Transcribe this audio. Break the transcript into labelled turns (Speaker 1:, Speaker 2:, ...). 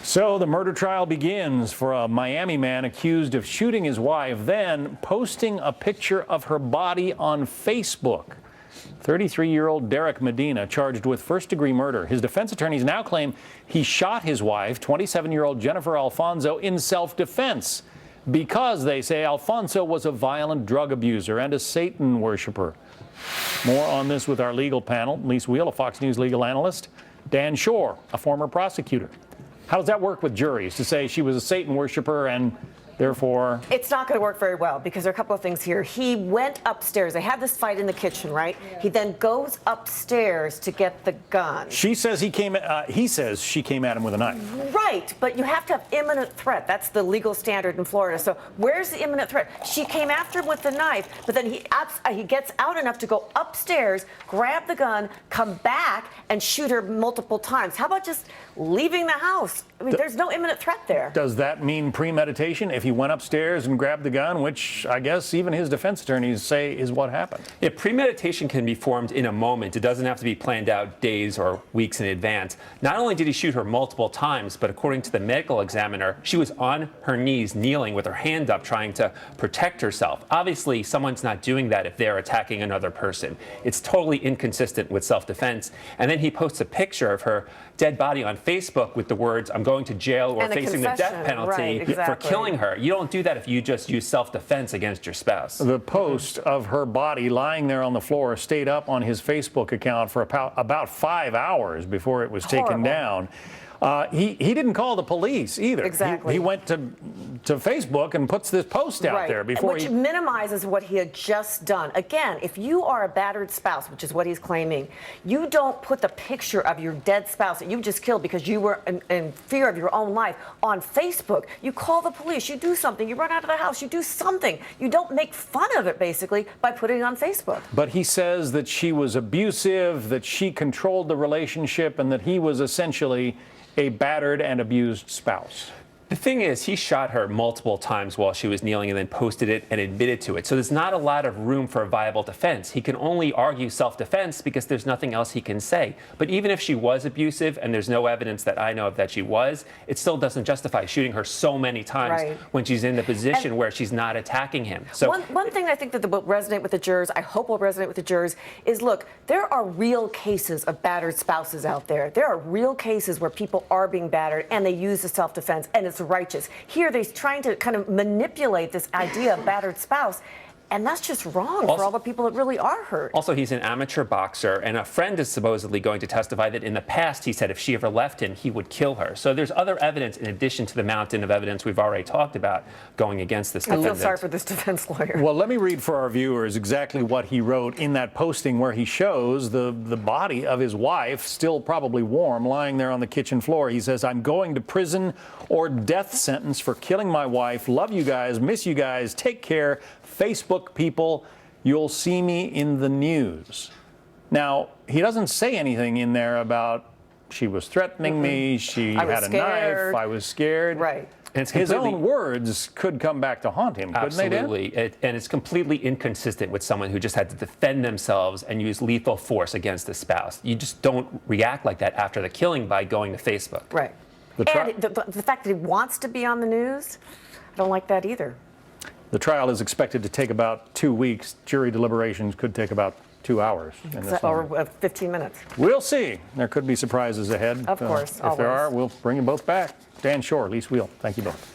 Speaker 1: So the murder trial begins for a Miami man accused of shooting his wife, then posting a picture of her body on Facebook. 33-year-old Derek Medina charged with first-degree murder. His defense attorneys now claim he shot his wife, 27-year-old Jennifer Alfonso, in self-defense because, they say, Alfonso was a violent drug abuser and a Satan worshiper. More on this with our legal panel. Lise Wheel, a Fox News legal analyst. Dan Schorr, a former prosecutor. How does that work with juries to say she was a Satan worshiper and therefore?
Speaker 2: It's not going to work very well because there are a couple of things here. He went upstairs. They had this fight in the kitchen, right? Yeah. He then goes upstairs to get the gun.
Speaker 1: She says he says she came at him with a knife.
Speaker 2: Right, but you have to have imminent threat. That's the legal standard in Florida. So where's the imminent threat? She came after him with the knife, but then he gets out enough to go upstairs, grab the gun, come back, and shoot her multiple times. How about just leaving the house? I mean, there's no imminent threat there.
Speaker 1: Does that mean premeditation? If he went upstairs and grabbed the gun, which I guess even his defense attorneys say is what happened.
Speaker 3: Yeah, premeditation can be formed in a moment. It doesn't have to be planned out days or weeks in advance. Not only did he shoot her multiple times, but according to the medical examiner, she was on her knees, kneeling with her hand up, trying to protect herself. Obviously, someone's not doing that if they're attacking another person. It's totally inconsistent with self-defense. And then he posts a picture of her dead body on Facebook with the words, "I'm going to jail or facing the death penalty for killing her." You don't do that if you just use self-defense against your spouse.
Speaker 1: The post of her body lying there on the floor stayed up on his Facebook account for about 5 hours before it was taken down. He didn't call the police either.
Speaker 2: Exactly.
Speaker 1: He went to Facebook and puts this post out there before
Speaker 2: which minimizes what he had just done. Again, if you are a battered spouse, which is what he's claiming, you don't put the picture of your dead spouse that you just killed because you were in fear of your own life on Facebook. You call the police. You do something. You run out of the house. You do something. You don't make fun of it, basically, by putting it on Facebook.
Speaker 1: But he says that she was abusive, that she controlled the relationship, and that he was essentially a battered and abused spouse.
Speaker 3: The thing is, he shot her multiple times while she was kneeling and then posted it and admitted to it. So there's not a lot of room for a viable defense. He can only argue self-defense because there's nothing else he can say. But even if she was abusive, and there's no evidence that I know of that she was, it still doesn't justify shooting her so many times when she's in the position where she's not attacking him. So
Speaker 2: one thing I think that will resonate with the jurors, I hope will resonate with the jurors, is look, there are real cases of battered spouses out there. There are real cases where people are being battered and they use the self-defense, and it's righteous. Here, they're trying to kind of manipulate this idea of battered spouse, and that's just wrong for all the people that really are hurt.
Speaker 3: Also, he's an amateur boxer, and a friend is supposedly going to testify that in the past he said if she ever left him, he would kill her. So there's other evidence in addition to the mountain of evidence we've already talked about going against this defendant.
Speaker 2: I feel sorry for this defense lawyer.
Speaker 1: Well, let me read for our viewers exactly what he wrote in that posting where he shows the body of his wife, still probably warm, lying there on the kitchen floor. He says, "I'm going to prison or death sentence for killing my wife. Love you guys, miss you guys, take care. Facebook people, you'll see me in the news." Now, he doesn't say anything in there about she was threatening me, she had a knife, I was scared.
Speaker 2: Right.
Speaker 1: And his own words could come back to haunt him, couldn't they, Dan?
Speaker 3: Absolutely. And it's completely inconsistent with someone who just had to defend themselves and use lethal force against a spouse. You just don't react like that after the killing by going to Facebook.
Speaker 2: Right. And the fact that he wants to be on the news, I don't like that either.
Speaker 1: The trial is expected to take about 2 weeks. Jury deliberations could take about 2 hours.
Speaker 2: Or 15 minutes.
Speaker 1: We'll see. There could be surprises ahead.
Speaker 2: Of course,
Speaker 1: if there are, we'll bring you both back. Dan Schorr, Lise Wheel, thank you both.